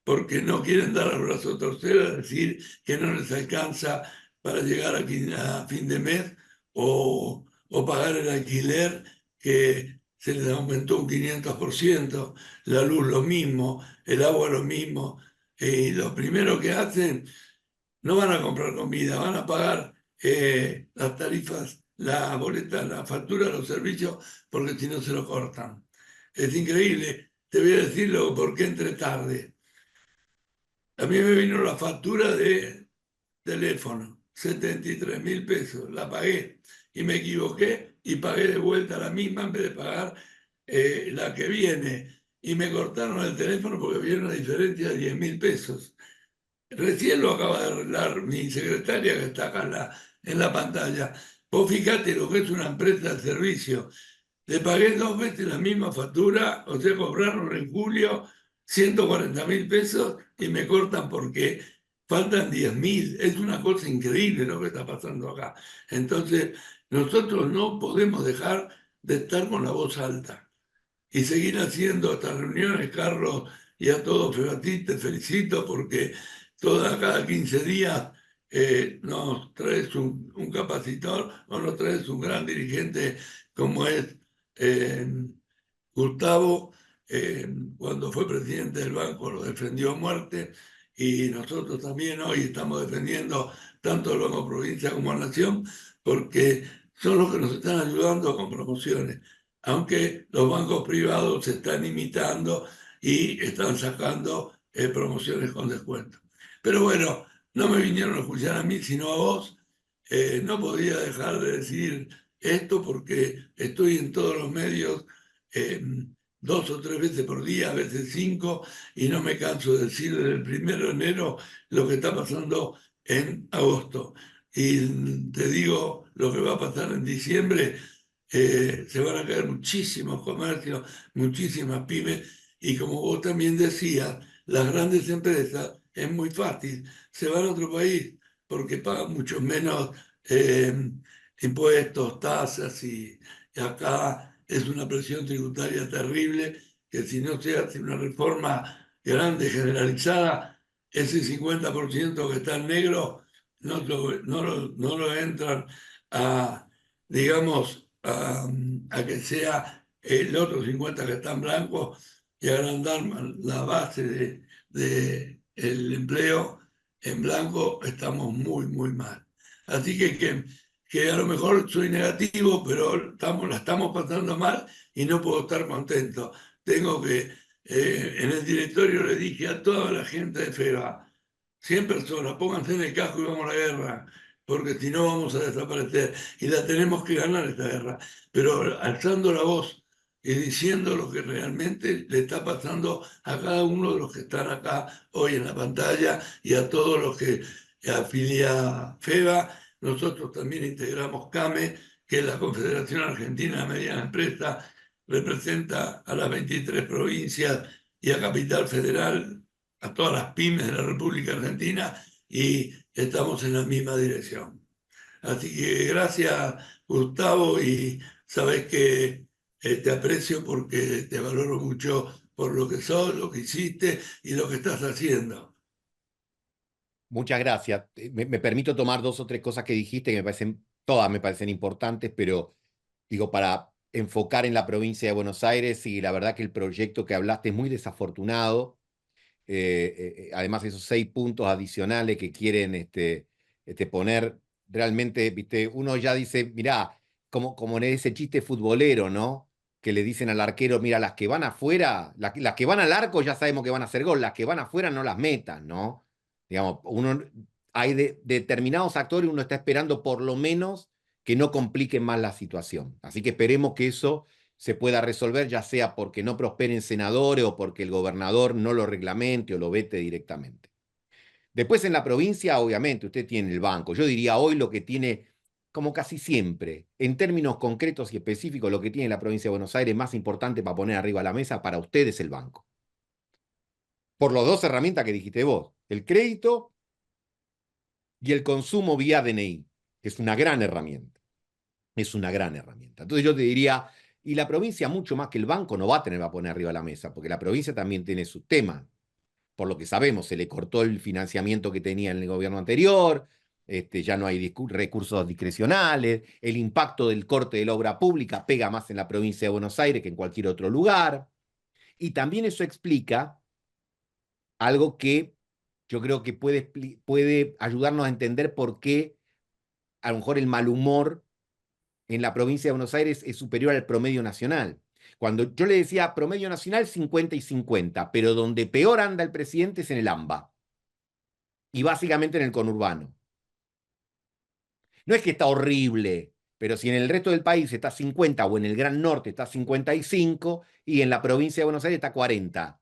porque no quieren dar el brazo a torcer a decir que no les alcanza para llegar a fin de mes o pagar el alquiler que se les aumentó un 500%, la luz lo mismo, el agua lo mismo. Y lo primero que hacen, no van a comprar comida, van a pagar las tarifas, la boleta, la factura de los servicios, porque si no se lo cortan. Es increíble. Te voy a decirlo porque entré tarde. A mí me vino la factura de teléfono, 73.000 pesos, la pagué y me equivoqué y pagué de vuelta la misma en vez de pagar la que viene. Y me cortaron el teléfono porque había una diferencia de 10.000 pesos. Recién lo acaba de arreglar mi secretaria que está acá en la pantalla. Vos fíjate lo que es una empresa de servicio. Le pagué 2 veces la misma factura, o sea, cobraron en julio 140.000 pesos y me cortan porque faltan 10.000. Es una cosa increíble lo que está pasando acá. Entonces, nosotros no podemos dejar de estar con la voz alta y seguir haciendo estas reuniones, Carlos, y a todos, Febati, te felicito porque cada 15 días nos traes un capacitor o nos traes un gran dirigente como es eh, Gustavo, cuando fue presidente del banco, lo defendió a muerte y nosotros también hoy estamos defendiendo tanto el Banco Provincia como la Nación porque son los que nos están ayudando con promociones, aunque los bancos privados se están imitando y están sacando promociones con descuento. Pero bueno, no me vinieron a escuchar a mí, sino a vos. No podía dejar de decir esto porque estoy en todos los medios 2 o 3 veces por día, a veces 5, y no me canso de decir desde el 1 de enero lo que está pasando en agosto. Y te digo lo que va a pasar en diciembre, se van a caer muchísimos comercios, muchísimas pymes, y como vos también decías, las grandes empresas es muy fácil, se van a otro país porque pagan mucho menos impuestos, tasas, y acá es una presión tributaria terrible que si no se hace una reforma grande, generalizada, ese 50% que está en negro no lo entran a, digamos, a que sea el otro 50 que está en blanco y agrandar la base del empleo en blanco, estamos muy, muy mal. Así que a lo mejor soy negativo, pero la estamos pasando mal y no puedo estar contento. Tengo que, en el directorio le dije a toda la gente de FEBA, 100 personas, pónganse en el casco y vamos a la guerra, porque si no vamos a desaparecer. Y la tenemos que ganar esta guerra, pero alzando la voz y diciendo lo que realmente le está pasando a cada uno de los que están acá hoy en la pantalla y a todos los que afilia FEBA. Nosotros también integramos CAME, que es la Confederación Argentina de Mediana Empresa, representa a las 23 provincias y a Capital Federal, a todas las pymes de la República Argentina, y estamos en la misma dirección. Así que gracias, Gustavo, y sabes que te aprecio porque te valoro mucho por lo que sos, lo que hiciste y lo que estás haciendo. Muchas gracias. Me permito tomar 2 o 3 cosas que dijiste que todas me parecen importantes, pero digo, para enfocar en la provincia de Buenos Aires, y la verdad que el proyecto que hablaste es muy desafortunado. Además, esos 6 puntos adicionales que quieren poner, realmente, viste, uno ya dice, mirá, como en ese chiste futbolero, ¿no? Que le dicen al arquero, mira, las que van afuera, las que van al arco ya sabemos que van a hacer gol, las que van afuera no las metan, ¿no? Digamos, hay determinados actores, uno está esperando por lo menos que no compliquen más la situación. Así que esperemos que eso se pueda resolver, ya sea porque no prosperen senadores o porque el gobernador no lo reglamente o lo vete directamente. Después en la provincia, obviamente, usted tiene el banco. Yo diría hoy lo que tiene, como casi siempre, en términos concretos y específicos, lo que tiene la provincia de Buenos Aires más importante para poner arriba de la mesa para usted es el banco. Por las dos herramientas que dijiste vos, el crédito y el consumo vía DNI, que es una gran herramienta. Es una gran herramienta. Entonces yo te diría, y la provincia mucho más que el banco no va a poner arriba de la mesa, porque la provincia también tiene sus temas. Por lo que sabemos, se le cortó el financiamiento que tenía en el gobierno anterior, ya no hay recursos discrecionales, el impacto del corte de la obra pública pega más en la provincia de Buenos Aires que en cualquier otro lugar. Y también eso explica algo que yo creo que puede ayudarnos a entender por qué a lo mejor el mal humor en la provincia de Buenos Aires es superior al promedio nacional. Cuando yo le decía promedio nacional, 50 y 50, pero donde peor anda el presidente es en el AMBA y básicamente en el conurbano. No es que está horrible, pero si en el resto del país está 50 o en el Gran Norte está 55 y en la provincia de Buenos Aires está 40.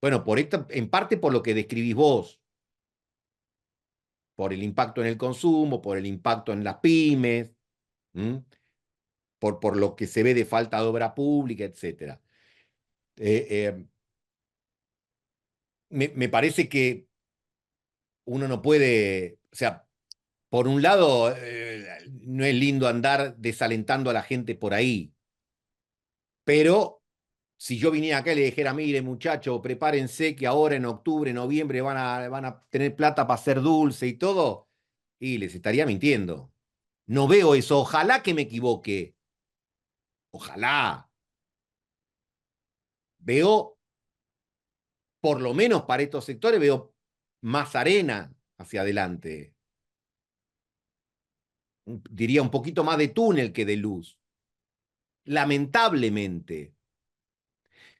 Bueno, por esto, en parte por lo que describís vos, por el impacto en el consumo, por el impacto en las pymes, por lo que se ve de falta de obra pública, etc. Me parece que uno no puede, o sea, por un lado, no es lindo andar desalentando a la gente por ahí, pero si yo viniera acá y le dijera, mire muchachos, prepárense que ahora en octubre, noviembre van a tener plata para hacer dulce y todo, y les estaría mintiendo. No veo eso, ojalá que me equivoque, ojalá. Veo, por lo menos para estos sectores, veo más arena hacia adelante. Diría un poquito más de túnel que de luz. Lamentablemente.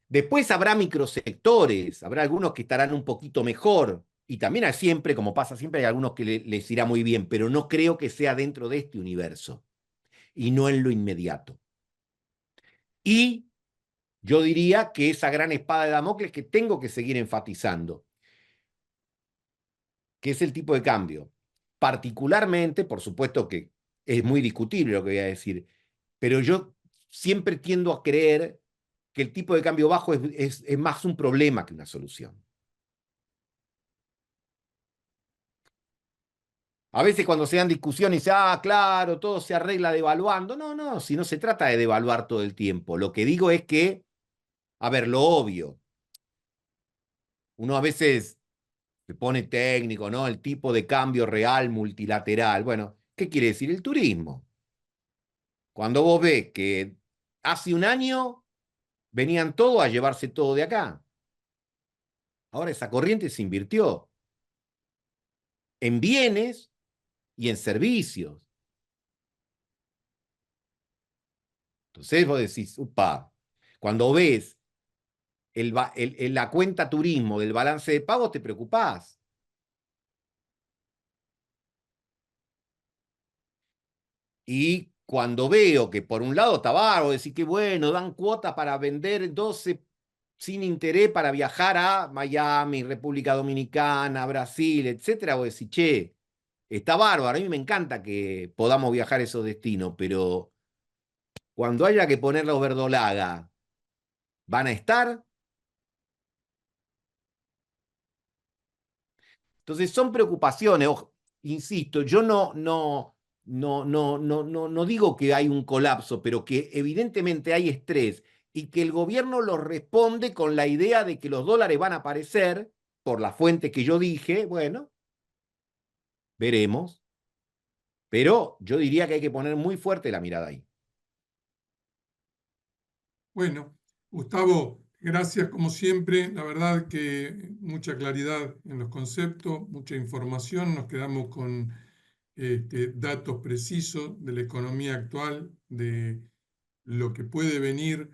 Después habrá microsectores, habrá algunos que estarán un poquito mejor. Y también hay siempre, como pasa siempre, hay algunos que les irá muy bien, pero no creo que sea dentro de este universo y no en lo inmediato. Y yo diría que esa gran espada de Damocles que tengo que seguir enfatizando, que es el tipo de cambio. Particularmente, por supuesto que es muy discutible lo que voy a decir, pero yo siempre tiendo a creer que el tipo de cambio bajo es más un problema que una solución. A veces cuando se dan discusiones, dice, claro, todo se arregla devaluando. No, no, si no se trata de devaluar todo el tiempo. Lo que digo es que, a ver, lo obvio, uno a veces se pone técnico, ¿no? El tipo de cambio real multilateral. Bueno, ¿qué quiere decir el turismo? Cuando vos ves que hace un año venían todos a llevarse todo de acá. Ahora esa corriente se invirtió en bienes y en servicios. Entonces vos decís, upa, cuando ves la cuenta turismo del balance de pagos, te preocupás. Y cuando veo que por un lado está bárbaro, decir que bueno, dan cuotas para vender 12 sin interés para viajar a Miami, República Dominicana, Brasil, etcétera, vos decís, che, está bárbaro, a mí me encanta que podamos viajar a esos destinos, pero cuando haya que poner los verdolaga, ¿van a estar? Entonces son preocupaciones, insisto, yo no digo que hay un colapso, pero que evidentemente hay estrés y que el gobierno lo responde con la idea de que los dólares van a aparecer por la fuente que yo dije, bueno, veremos, pero yo diría que hay que poner muy fuerte la mirada ahí. Bueno, Gustavo, gracias como siempre. La verdad que mucha claridad en los conceptos, mucha información. Nos quedamos con datos precisos de la economía actual, de lo que puede venir.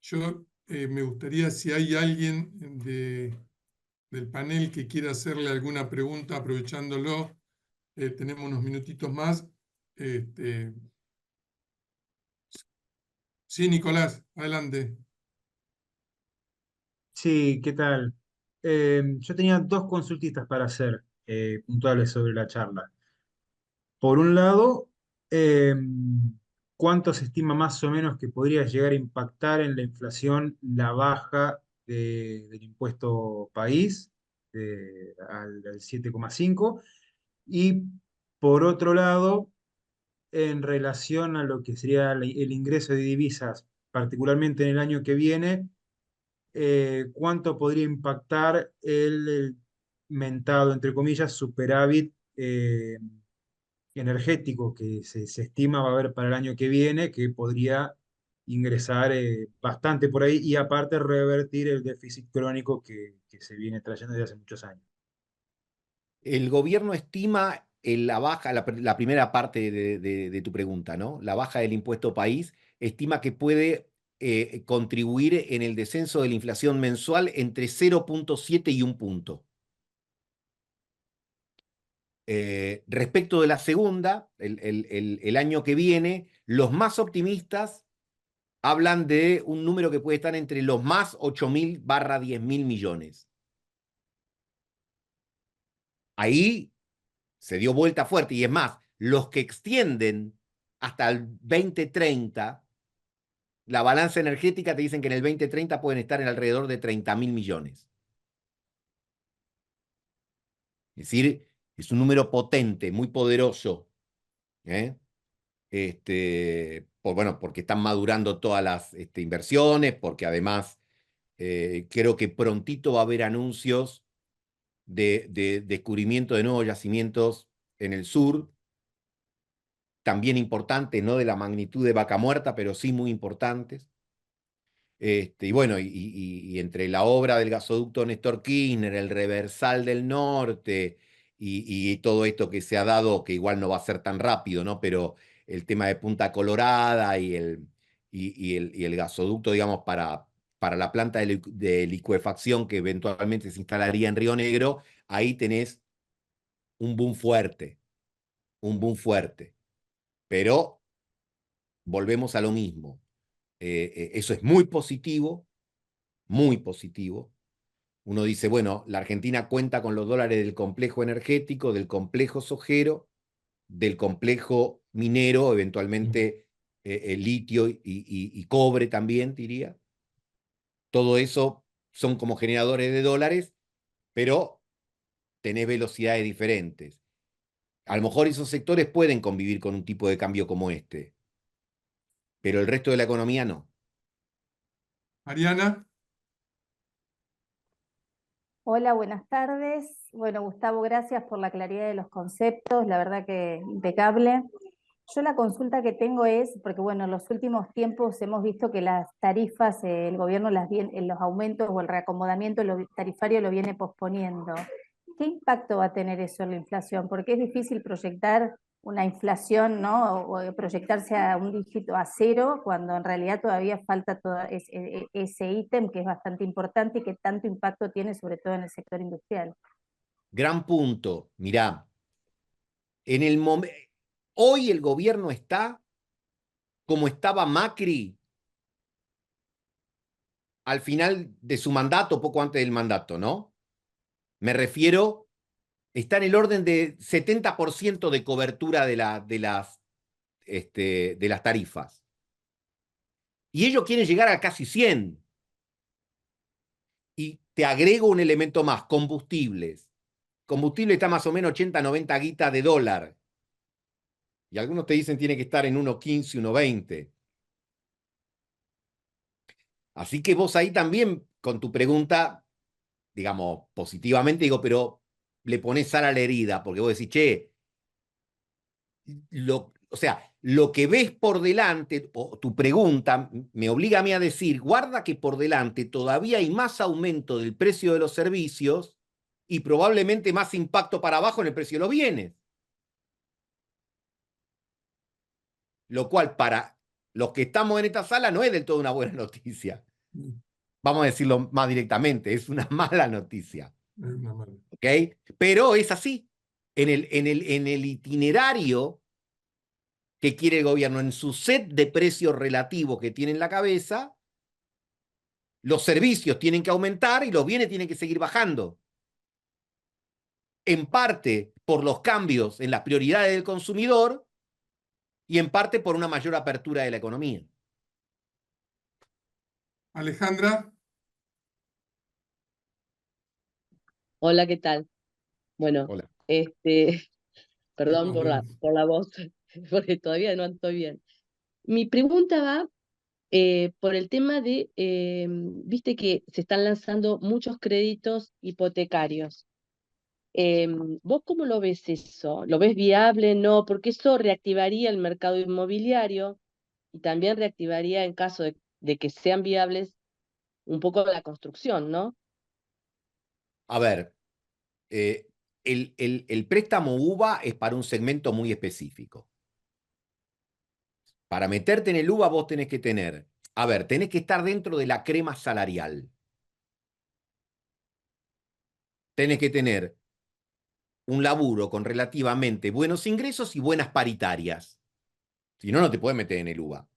Yo me gustaría, si hay alguien del panel que quiera hacerle alguna pregunta, aprovechándolo, tenemos unos minutitos más. Sí, Nicolás, adelante. Sí, ¿qué tal? Yo tenía dos consultitas para hacer puntuales sobre la charla. Por un lado, eh, ¿cuánto se estima más o menos que podría llegar a impactar en la inflación la baja del impuesto país al 7,5? Y por otro lado, en relación a lo que sería el ingreso de divisas, particularmente en el año que viene, ¿cuánto podría impactar el mentado, entre comillas, superávit energético que se estima va a haber para el año que viene, que podría ingresar bastante por ahí y aparte revertir el déficit crónico que se viene trayendo desde hace muchos años? El gobierno estima la baja, la primera parte de tu pregunta, ¿no? La baja del impuesto país, estima que puede contribuir en el descenso de la inflación mensual entre 0,7 y 1 punto. Respecto de la segunda, el año que viene, los más optimistas hablan de un número que puede estar entre los más 8.000 barra 10.000 millones. Ahí se dio vuelta fuerte y es más, los que extienden hasta el 2030, la balanza energética te dicen que en el 2030 pueden estar en alrededor de 30.000 millones. Es decir, es un número potente, muy poderoso. ¿Eh? Bueno, porque están madurando todas las inversiones, porque además creo que prontito va a haber anuncios de descubrimiento de nuevos yacimientos en el sur, también importantes, no de la magnitud de Vaca Muerta, pero sí muy importantes. Y bueno, y entre la obra del gasoducto Néstor Kirchner, el reversal del norte y todo esto que se ha dado, que igual no va a ser tan rápido, ¿no? Pero el tema de Punta Colorada y el gasoducto, digamos, para la planta de licuefacción que eventualmente se instalaría en Río Negro, ahí tenés un boom fuerte, un boom fuerte. Pero volvemos a lo mismo. Eso es muy positivo, muy positivo. Uno dice, bueno, la Argentina cuenta con los dólares del complejo energético, del complejo sojero, del complejo minero, eventualmente litio y cobre también, diría. Todo eso son como generadores de dólares, pero tenés velocidades diferentes. A lo mejor esos sectores pueden convivir con un tipo de cambio como este, pero el resto de la economía no. Mariana, Hola, buenas tardes. Bueno, Gustavo, gracias por la claridad de los conceptos, la verdad que impecable. Yo la consulta que tengo es, porque bueno, en los últimos tiempos hemos visto que las tarifas, el gobierno los aumentos o el reacomodamiento tarifario lo viene posponiendo. ¿Qué impacto va a tener eso en la inflación? Porque es difícil proyectar una inflación, ¿no? O proyectarse a un dígito a cero, cuando en realidad todavía falta todo ese ítem que es bastante importante y que tanto impacto tiene sobre todo en el sector industrial. Gran punto. Mirá, hoy el gobierno está como estaba Macri al final de su mandato, poco antes del mandato, ¿no? Me refiero, está en el orden de 70% de cobertura de las tarifas. Y ellos quieren llegar a casi 100. Y te agrego un elemento más, combustibles. Combustible está más o menos 80, 90 guitas de dólar. Y algunos te dicen tiene que estar en 1,15, 1,20. Así que vos ahí también, con tu pregunta, digamos, positivamente, digo, pero le pones sal a la herida, porque vos decís, che, o sea, lo que ves por delante, o tu pregunta, me obliga a mí a decir, guarda que por delante todavía hay más aumento del precio de los servicios y probablemente más impacto para abajo en el precio de los bienes. Lo cual para los que estamos en esta sala no es del todo una buena noticia. Vamos a decirlo más directamente, es una mala noticia. es una mala. ¿Ok? Pero es así. En el itinerario que quiere el gobierno, en su set de precios relativos que tiene en la cabeza, los servicios tienen que aumentar y los bienes tienen que seguir bajando. En parte por los cambios en las prioridades del consumidor y en parte por una mayor apertura de la economía. Alejandra, Hola, ¿qué tal? Bueno, Hola. perdón estamos bien. por la voz, porque todavía no estoy bien. Mi pregunta va por el tema de, viste que se están lanzando muchos créditos hipotecarios. ¿Vos cómo lo ves eso? ¿Lo ves viable? No, porque eso reactivaría el mercado inmobiliario y también reactivaría, en caso de que sean viables, un poco la construcción, ¿no? A ver, el préstamo UVA es para un segmento muy específico. Para meterte en el UVA vos tenés que tener, a ver, tenés que estar dentro de la crema salarial. Tenés que tener un laburo con relativamente buenos ingresos y buenas paritarias. Si no, no te puedes meter en el UVA.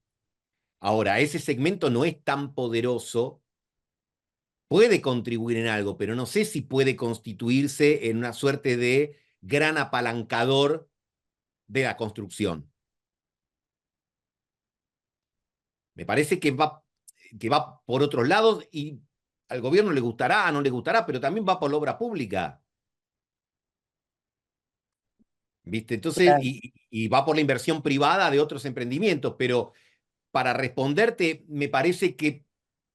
Ahora, ese segmento no es tan poderoso, puede contribuir en algo, pero no sé si puede constituirse en una suerte de gran apalancador de la construcción. Me parece que va por otros lados y al gobierno le gustará, no le gustará, pero también va por la obra pública. ¿Viste? Entonces, Claro. y va por la inversión privada de otros emprendimientos, pero para responderte, me parece que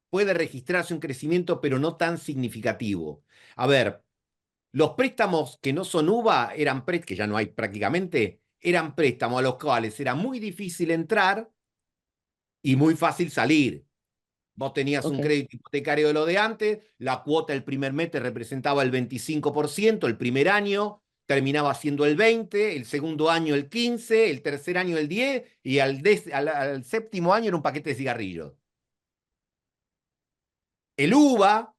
puede registrarse un crecimiento, pero no tan significativo. A ver, los préstamos que no son UVA eran que ya no hay prácticamente, eran préstamos a los cuales era muy difícil entrar y muy fácil salir. Vos tenías un Ok, crédito hipotecario de lo de antes, la cuota el primer mes te representaba el 25%, el primer año terminaba siendo el 20%, el segundo año el 15%, el tercer año el 10% y al séptimo año era un paquete de cigarrillos. El UVA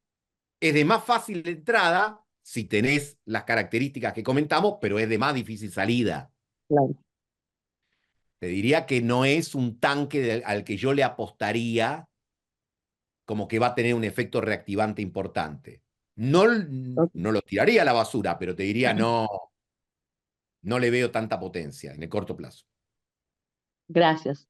es de más fácil entrada si tenés las características que comentamos, pero es de más difícil salida. claro. Te diría que no es un tanque al que yo le apostaría como que va a tener un efecto reactivante importante. No, Ok. no lo tiraría a la basura, pero te diría no, no le veo tanta potencia en el corto plazo. Gracias.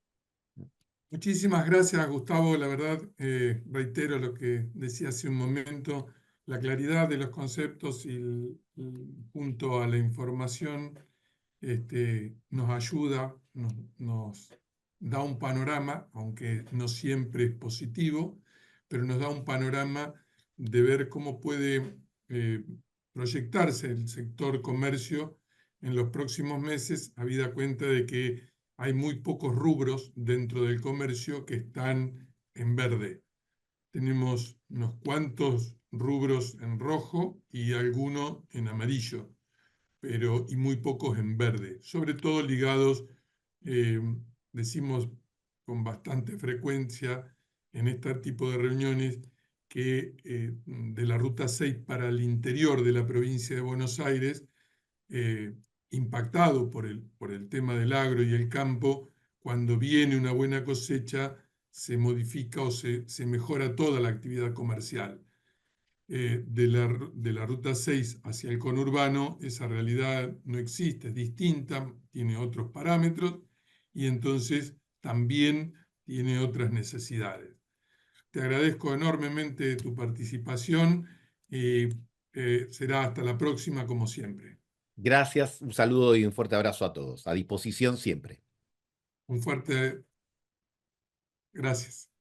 Muchísimas gracias, Gustavo. La verdad, reitero lo que decía hace un momento, la claridad de los conceptos y junto a la información nos ayuda, nos da un panorama, aunque no siempre es positivo, pero nos da un panorama de ver cómo puede proyectarse el sector comercio en los próximos meses, habida cuenta de que hay muy pocos rubros dentro del comercio que están en verde. Tenemos unos cuantos rubros en rojo y alguno en amarillo, y muy pocos en verde, sobre todo ligados, decimos con bastante frecuencia en este tipo de reuniones, que de la Ruta 6 para el interior de la provincia de Buenos Aires, impactado por el tema del agro y el campo, cuando viene una buena cosecha, se modifica o se mejora toda la actividad comercial. De la Ruta 6 hacia el conurbano, esa realidad no existe, es distinta, tiene otros parámetros y entonces también tiene otras necesidades. Te agradezco enormemente tu participación y será hasta la próxima como siempre. Gracias, un saludo y un fuerte abrazo a todos. A disposición siempre. Un fuerte gracias.